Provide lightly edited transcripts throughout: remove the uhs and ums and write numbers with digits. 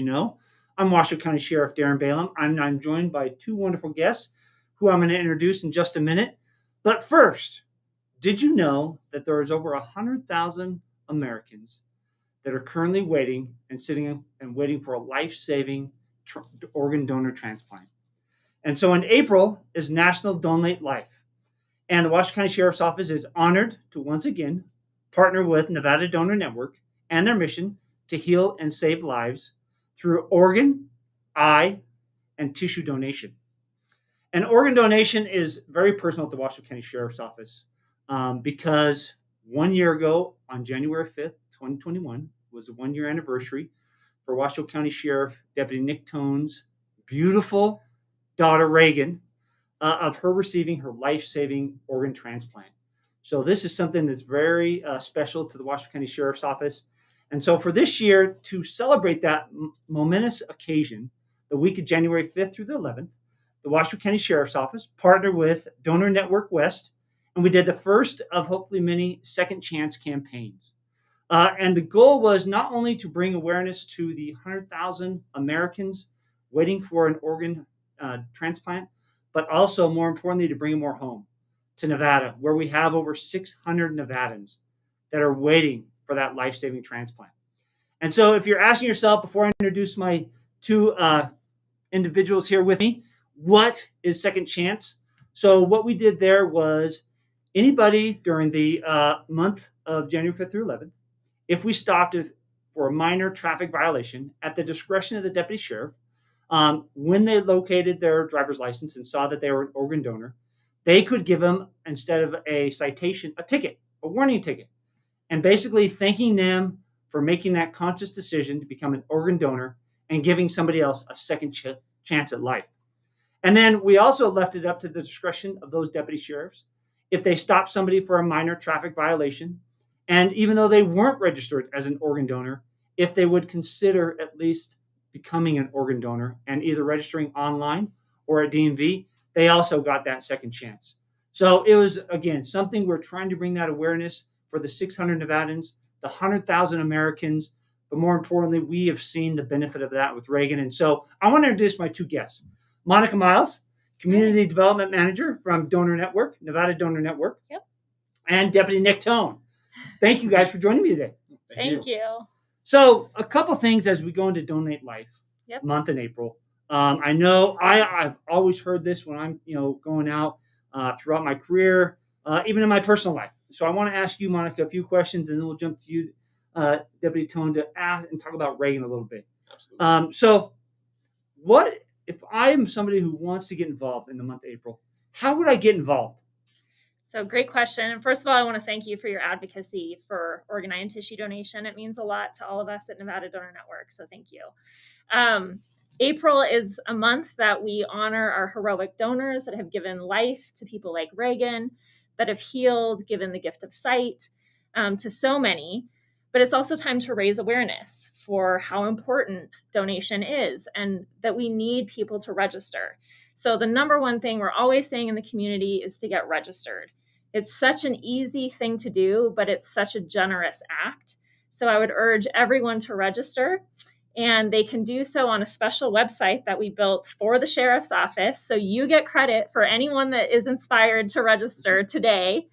You know, I'm Washoe County Sheriff Darren Balaam, and I'm joined by two wonderful guests who I'm going to introduce in just a minute. But first, did you know that there is over 100,000 Americans that are currently waiting and sitting and waiting for a life-saving organ donor transplant? And so in April is National Donate Life. And the Washoe County Sheriff's Office is honored to once again partner with Nevada Donor Network and their mission to heal and save lives through organ, eye, and tissue donation. And organ donation is very personal at the Washoe County Sheriff's Office because 1 year ago, on January 5th, 2021, was the 1 year anniversary for Washoe County Sheriff Deputy Nick Tone's beautiful daughter, Reagan, of her receiving her life-saving organ transplant. So this is something that's very special to the Washoe County Sheriff's Office. And so for this year, to celebrate that momentous occasion, the week of January 5th through the 11th, the Washoe County Sheriff's Office partnered with Donor Network West, and we did the first of hopefully many second chance campaigns. And the goal was not only to bring awareness to the 100,000 Americans waiting for an organ transplant, but also, more importantly, to bring more home to Nevada, where we have over 600 Nevadans that are waiting for that life-saving transplant. And so if you're asking yourself, before I introduce my two individuals here with me, what is second chance? So what we did there was anybody during the month of January 5th through 11th, if we stopped for a minor traffic violation at the discretion of the deputy sheriff, when they located their driver's license and saw that they were an organ donor, they could give them, instead of a citation, a ticket, a warning ticket, and basically thanking them for making that conscious decision to become an organ donor and giving somebody else a second chance at life. And then we also left it up to the discretion of those deputy sheriffs if they stopped somebody for a minor traffic violation, and even though they weren't registered as an organ donor, if they would consider at least becoming an organ donor and either registering online or at DMV, they also got that second chance. So it was, again, something we're trying to bring that awareness for the 600 Nevadans, the 100,000 Americans, but more importantly, we have seen the benefit of that with Reagan. And so I want to introduce my two guests. Monica Miles, Community Development Manager from Donor Network, Nevada Donor Network. Yep. And Deputy Nick Tone. Thank you guys for joining me today. Thank you. So a couple things as we go into Donate Life Yep. month in April. I know I've always heard this when I'm going out throughout my career, even in my personal life. So I want to ask you, Monica, a few questions, and then we'll jump to you, Deputy Tone, to ask and talk about Reagan a little bit. Absolutely. So what if I am somebody who wants to get involved in the month of April? How would I get involved? So great question. And first of all, I want to thank you for your advocacy for organ, eye, and tissue donation. It means a lot to all of us at Nevada Donor Network. So thank you. April is a month that we honor our heroic donors that have given life to people like Reagan, that have healed, given the gift of sight to so many. But it's also time to raise awareness for how important donation is and that we need people to register. So the number one thing we're always saying in the community is to get registered. It's such an easy thing to do, but it's such a generous act. So I would urge everyone to register, and they can do so on a special website that we built for the Sheriff's Office. So you get credit for anyone that is inspired to register today.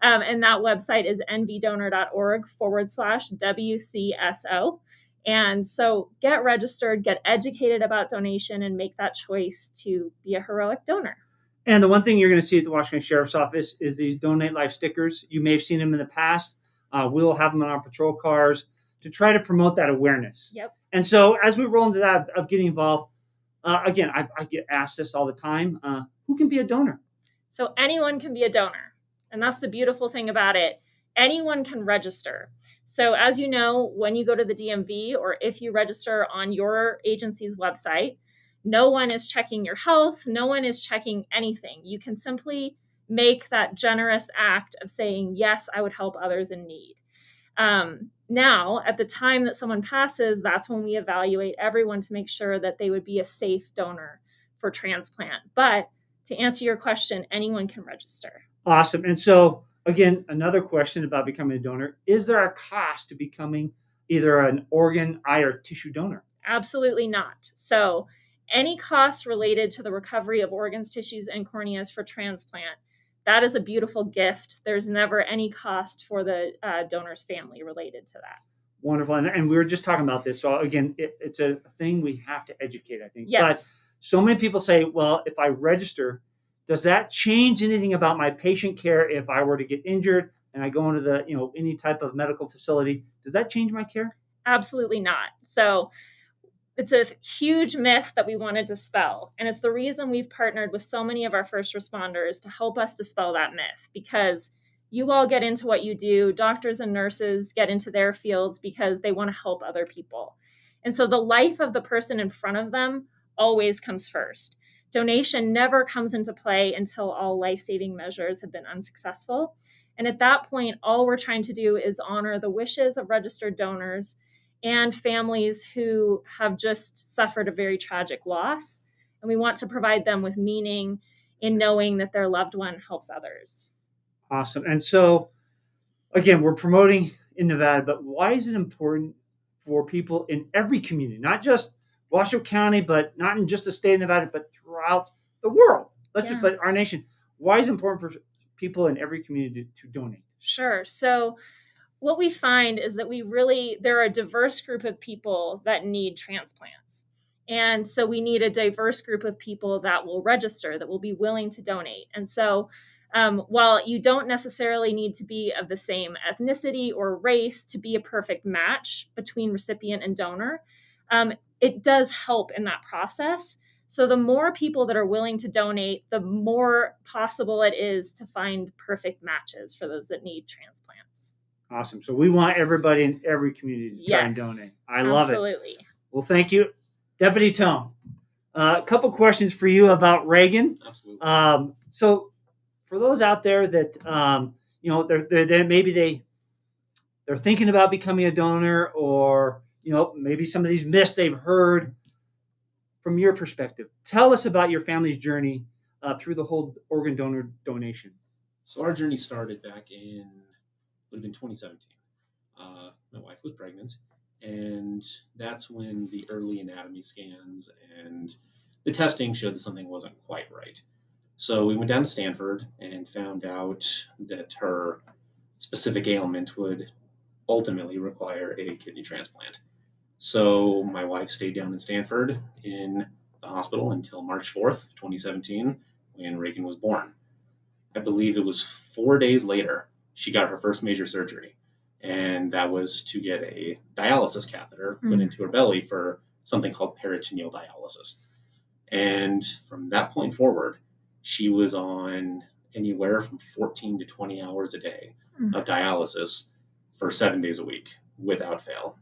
And that website is nvdonor.org/WCSO. And so get registered, get educated about donation, and make that choice to be a heroic donor. And the one thing you're going to see at the Washoe County Sheriff's Office is these Donate Life stickers. You may have seen them in the past. We'll have them on our patrol cars to try to promote that awareness. Yep. And so as we roll into that of getting involved, again, I get asked this all the time, who can be a donor? So anyone can be a donor. And that's the beautiful thing about it. Anyone can register. So as you know, when you go to the DMV or if you register on your agency's website, no one is checking your health. No one is checking anything. You can simply make that generous act of saying, yes, I would help others in need. Now, at the time that someone passes, that's when we evaluate everyone to make sure that they would be a safe donor for transplant. But to answer your question, anyone can register. Awesome. And so, again, another question about becoming a donor. Is there a cost to becoming either an organ, eye, or tissue donor? Absolutely not. So, any cost related to the recovery of organs, tissues, and corneas for transplant, that is a beautiful gift. There's never any cost for the donor's family related to that. Wonderful. And we were just talking about this. So again, it's a thing we have to educate, I think. But Yes. so many people say, well, if I register, does that change anything about my patient care if I were to get injured and I go into the, any type of medical facility? Does that change my care? Absolutely not. So, it's a huge myth that we want to dispel. And it's the reason we've partnered with so many of our first responders to help us dispel that myth, because you all get into what you do. Doctors and nurses get into their fields because they want to help other people. And so the life of the person in front of them always comes first. Donation never comes into play until all life-saving measures have been unsuccessful. And at that point, all we're trying to do is honor the wishes of registered donors and families who have just suffered a very tragic loss. And we want to provide them with meaning in knowing that their loved one helps others. Awesome. And so, again, we're promoting in Nevada, but why is it important for people in every community, not just Washoe County, but not in just the state of Nevada, but throughout the world? But our nation. Why is it important for people in every community to donate? Sure. So, what we find is that there are a diverse group of people that need transplants. And so we need a diverse group of people that will register, that will be willing to donate. And so while you don't necessarily need to be of the same ethnicity or race to be a perfect match between recipient and donor, it does help in that process. So the more people that are willing to donate, the more possible it is to find perfect matches for those that need transplants. Awesome. So we want everybody in every community to try and donate. I love it. Absolutely. Well, thank you. Deputy Tone, a couple questions for you about Reagan. Absolutely. So for those out there that, they're thinking about becoming a donor, or, maybe some of these myths they've heard, from your perspective, tell us about your family's journey through the whole organ donation. So our journey started back would have been 2017. My wife was pregnant, and that's when the early anatomy scans and the testing showed that something wasn't quite right. So we went down to Stanford and found out that her specific ailment would ultimately require a kidney transplant. So my wife stayed down in Stanford in the hospital until March 4th, 2017, when Reagan was born. I believe it was 4 days later, she got her first major surgery. And that was to get a dialysis catheter put into her belly for something called peritoneal dialysis. And from that point forward, she was on anywhere from 14 to 20 hours a day of dialysis for 7 days a week without fail.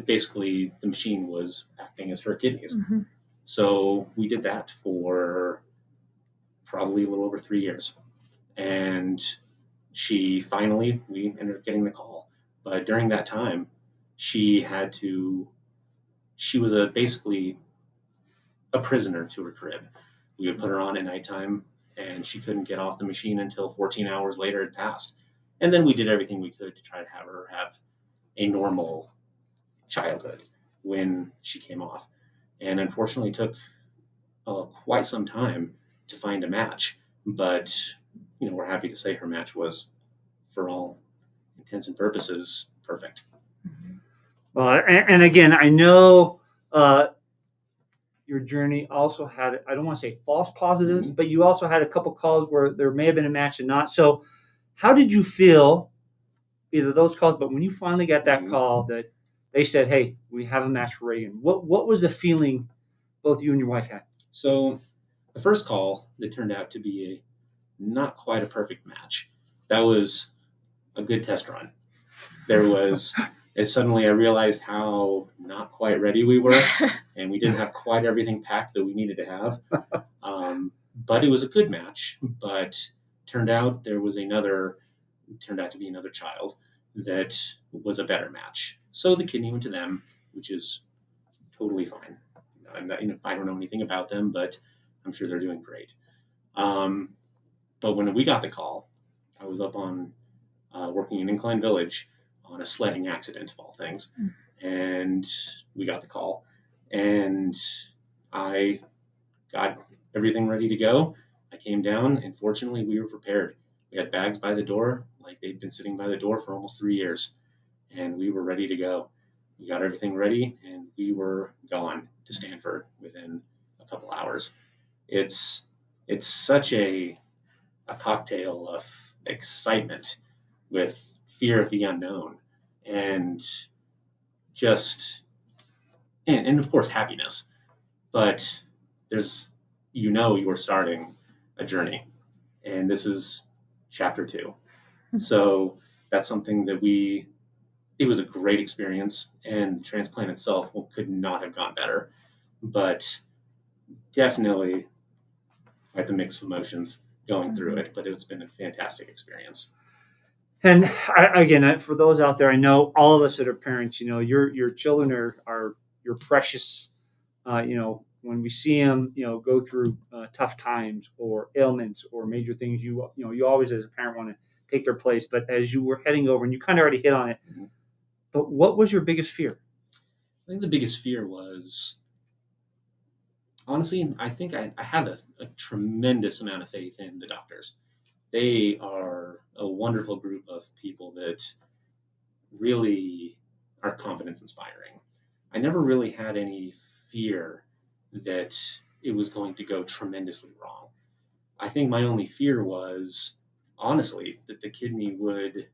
Basically, the machine was acting as her kidneys. Mm-hmm. So we did that for probably a little over 3 years. And we ended up getting the call. But during that time, she was basically a prisoner to her crib. We would put her on at nighttime, and she couldn't get off the machine until 14 hours later had passed. And then we did everything we could to try to have her have a normal childhood when she came off. And unfortunately, it took quite some time to find a match. But, we're happy to say her match was, for all intents and purposes, perfect. Well, and again, I know your journey also had, I don't want to say false positives, but you also had a couple calls where there may have been a match and not. So how did you feel, either those calls, but when you finally got that call that they said, hey, we have a match for Reagan, what was the feeling both you and your wife had? So the first call that turned out to be not quite a perfect match, that was a good test run. Suddenly I realized how not quite ready we were, and we didn't have quite everything packed that we needed to have. But it was a good match, but turned out to be another child that was a better match. So the kidney went to them, which is totally fine. I don't know anything about them, but I'm sure they're doing great. But when we got the call, I was up on working in Incline Village on a sledding accident, of all things. and we got the call, and I got everything ready to go. I came down, and fortunately, we were prepared. We had bags by the door, like they'd been sitting by the door for almost 3 years, and we were ready to go. We got everything ready, and we were gone to Stanford within a couple hours. It's it's such a cocktail of excitement with fear of the unknown, and just and of course happiness. But there's you're starting a journey, and this is chapter 2. So that's something that it was a great experience, and the transplant itself could not have gone better. But definitely quite the mix of emotions going through it, but it's been a fantastic experience. And again, for those out there, I know all of us that are parents, your children are your precious. When we see them, go through tough times or ailments or major things, you always as a parent want to take their place. But as you were heading over, and you kind of already hit on it, but what was your biggest fear? I think the biggest fear was, honestly, I think I had a tremendous amount of faith in the doctors. They are a wonderful group of people that really are confidence inspiring. I never really had any fear that it was going to go tremendously wrong. I think my only fear was, honestly, that the kidney would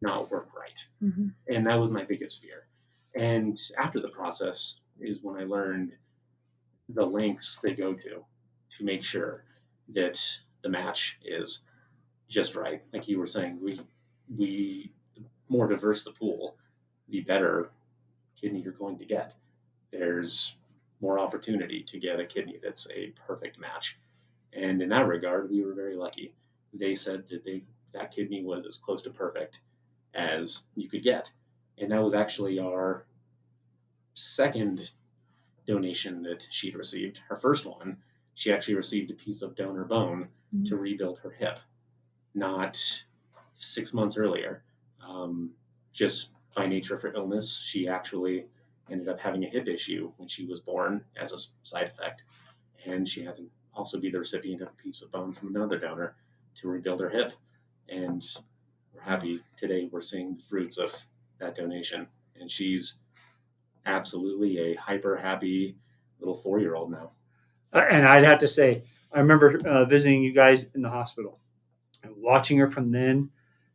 not work right. Mm-hmm. And that was my biggest fear. And after the process is when I learned the lengths they go to make sure that the match is just right. Like you were saying, we the more diverse the pool, the better kidney you're going to get. There's more opportunity to get a kidney that's a perfect match. And in that regard, we were very lucky. They said that kidney was as close to perfect as you could get. And that was actually our second donation that she'd received. Her first one, she actually received a piece of donor bone to rebuild her hip, not 6 months earlier. Just by nature of her illness, she actually ended up having a hip issue when she was born as a side effect. And she had to also be the recipient of a piece of bone from another donor to rebuild her hip. And we're happy today we're seeing the fruits of that donation. And she's absolutely a hyper happy little 4-year-old now. And I'd have to say, I remember visiting you guys in the hospital and watching her from then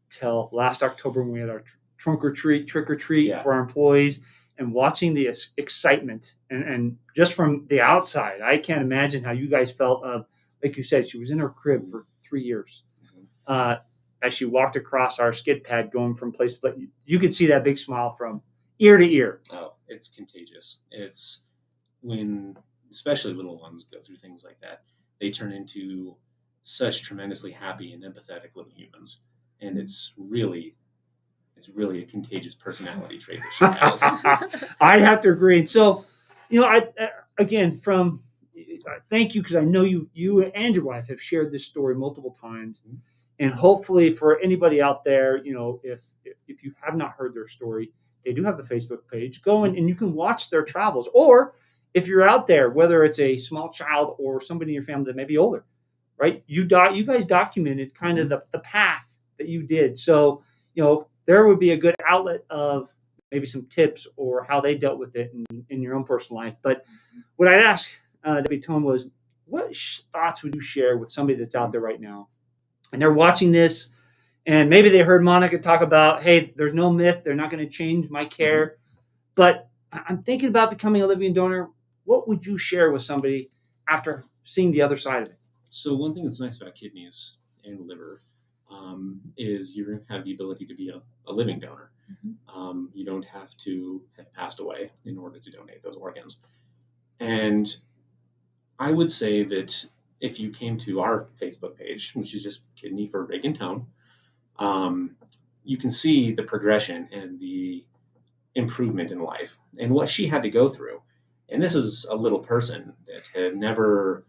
till last October when we had our trick or treat for our employees, and watching the excitement and just from the outside, I can't imagine how you guys felt. Like you said, she was in her crib for 3 years. As she walked across our skid pad going from place to place, you could see that big smile from ear to ear. Oh, it's contagious. It's when, especially little ones go through things like that, they turn into such tremendously happy and empathetic little humans. And it's really a contagious personality trait that she has. I'd have to agree. And so, again, thank you, because I know you and your wife have shared this story multiple times. And hopefully for anybody out there, if you have not heard their story, they do have the Facebook page. Go in and you can watch their travels. Or if you're out there, whether it's a small child or somebody in your family that may be older, right? You guys documented kind of the path that you did. So, there would be a good outlet of maybe some tips or how they dealt with it in your own personal life. But what I'd ask Debbie Tone was, what thoughts would you share with somebody that's out there right now and they're watching this, and maybe they heard Monica talk about, hey, there's no myth, they're not going to change my care, but I'm thinking about becoming a living donor. What would you share with somebody after seeing the other side of it? So one thing that's nice about kidneys and liver is you have the ability to be a living donor. You don't have to have passed away in order to donate those organs. And I would say that if you came to our Facebook page, which is just Kidney for Reagan Tone, you can see the progression and the improvement in life and what she had to go through. And this is a little person that had never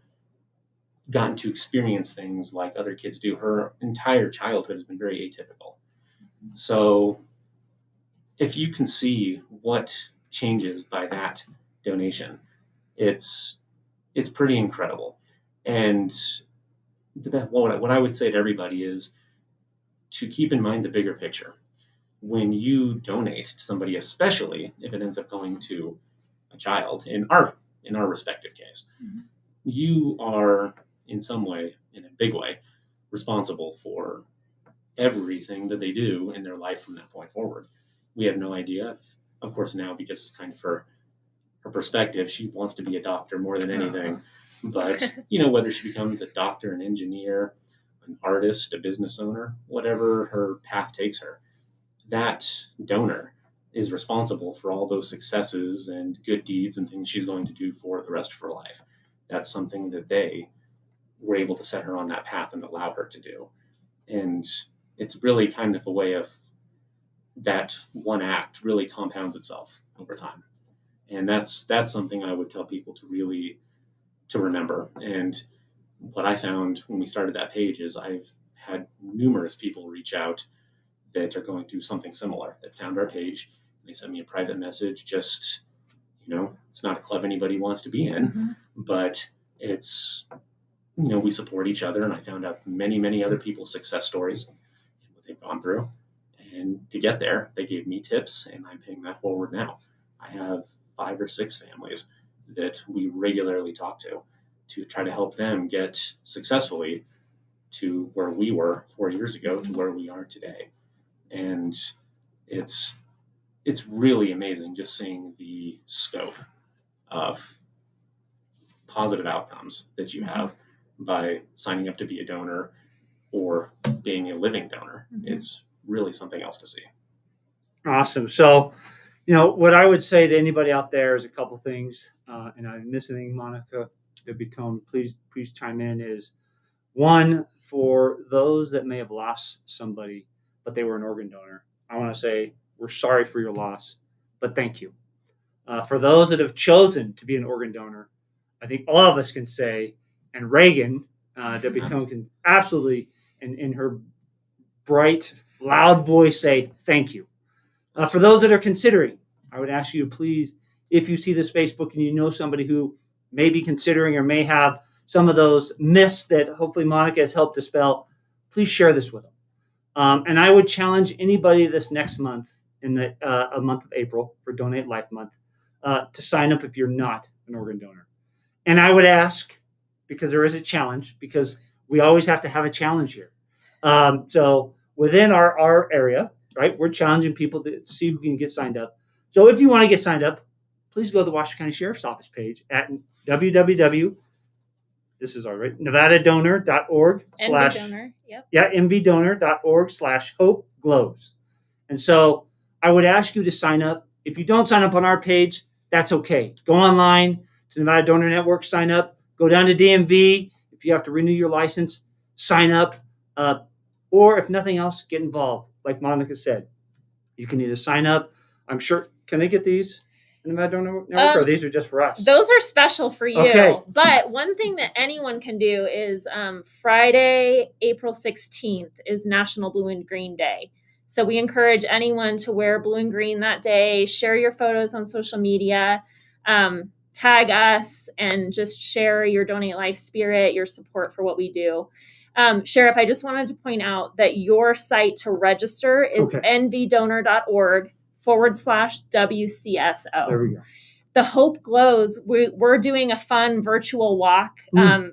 gotten to experience things like other kids do. Her entire childhood has been very atypical. So if you can see what changes by that donation, it's pretty incredible. And what I would say to everybody is to keep in mind the bigger picture. When you donate to somebody, especially if it ends up going to a child, in our respective case, you are in some way, in a big way, responsible for everything that they do in their life from that point forward. We have no idea if, of course, now, because it's kind of her perspective, she wants to be a doctor more than anything. But, whether she becomes a doctor, an engineer, an artist, a business owner, whatever her path takes her, that donor is responsible for all those successes and good deeds and things she's going to do for the rest of her life. That's something that they were able to set her on that path and allow her to do. And it's really kind of a way of that one act really compounds itself over time. And that's something I would tell people to remember. And what I found when we started that page is I've had numerous people reach out that are going through something similar, that found our page. They sent me a private message. Just, it's not a club anybody wants to be in, but it's, we support each other. And I found out many, many other people's success stories and what they've gone through. And to get there, they gave me tips, and I'm paying that forward now. I have 5 or 6 families that we regularly talk to try to help them get successfully to where we were 4 years ago to where we are today. And it's really amazing just seeing the scope of positive outcomes that you have by signing up to be a donor or being a living donor. It's really something else to see. Awesome. So, what I would say to anybody out there is a couple things, and I'm missing Monica Debitone, please chime in, is one, for those that may have lost somebody, but they were an organ donor, I want to say we're sorry for your loss, but thank you. For those that have chosen to be an organ donor, I think all of us can say, and Reagan Debitone can absolutely, in her bright, loud voice, say thank you. For those that are considering, I would ask you to please, if you see this Facebook and you know somebody who may be considering or may have some of those myths that hopefully Monica has helped dispel, please share this with them. And I would challenge anybody this next month, in the a month of April for Donate Life Month, to sign up if you're not an organ donor. And I would ask, because there is a challenge, because we always have to have a challenge here. So within our area, right, we're challenging people to see who can get signed up. So if you want to get signed up, please go to the Washington County Sheriff's Office page at nevadadonor.org mvdonor.org/hope glows. And so I would ask you to sign up. If you don't sign up on our page, that's okay. Go online to Nevada Donor Network, sign up. Go down to DMV. If you have to renew your license, sign up. Or if nothing else, get involved. Like Monica said, you can either sign up. I'm sure, can they get these in the Nevada Donor Network, or these are just for us? Those are special for you. Okay. But one thing that anyone can do is Friday, April 16th is National Blue and Green Day. So we encourage anyone to wear blue and green that day, share your photos on social media, tag us, and just share your Donate Life spirit, your support for what we do. Sheriff, I just wanted to point out that your site to register is nvdonor.org/WCSO. There we go. The Hope Glows, we're doing a fun virtual walk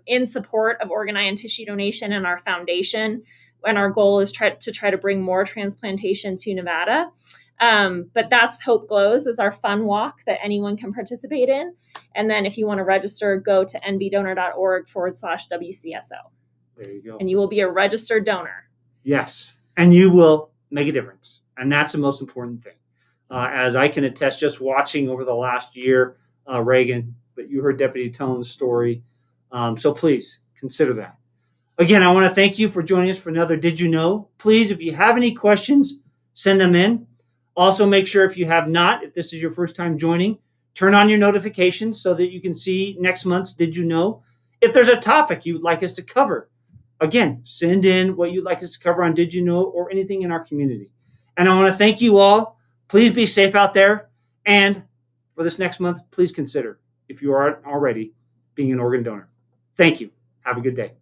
in support of organ, eye, and tissue donation and our foundation. And our goal is to try to bring more transplantation to Nevada. But that's Hope Glows, is our fun walk that anyone can participate in. And then if you want to register, go to nvdonor.org/WCSO. There you go. And you will be a registered donor. Yes. And you will make a difference. And that's the most important thing. As I can attest, just watching over the last year, Reagan, but you heard Deputy Tone's story. So please consider that. Again, I want to thank you for joining us for another Did You Know? Please, if you have any questions, send them in. Also, make sure if you have not, if this is your first time joining, turn on your notifications so that you can see next month's Did You Know? If there's a topic you'd like us to cover, again, send in what you'd like us to cover on Did You Know or anything in our community. And I want to thank you all Please be safe out there. And for this next month, please consider, if you aren't already, being an organ donor. Thank you. Have a good day.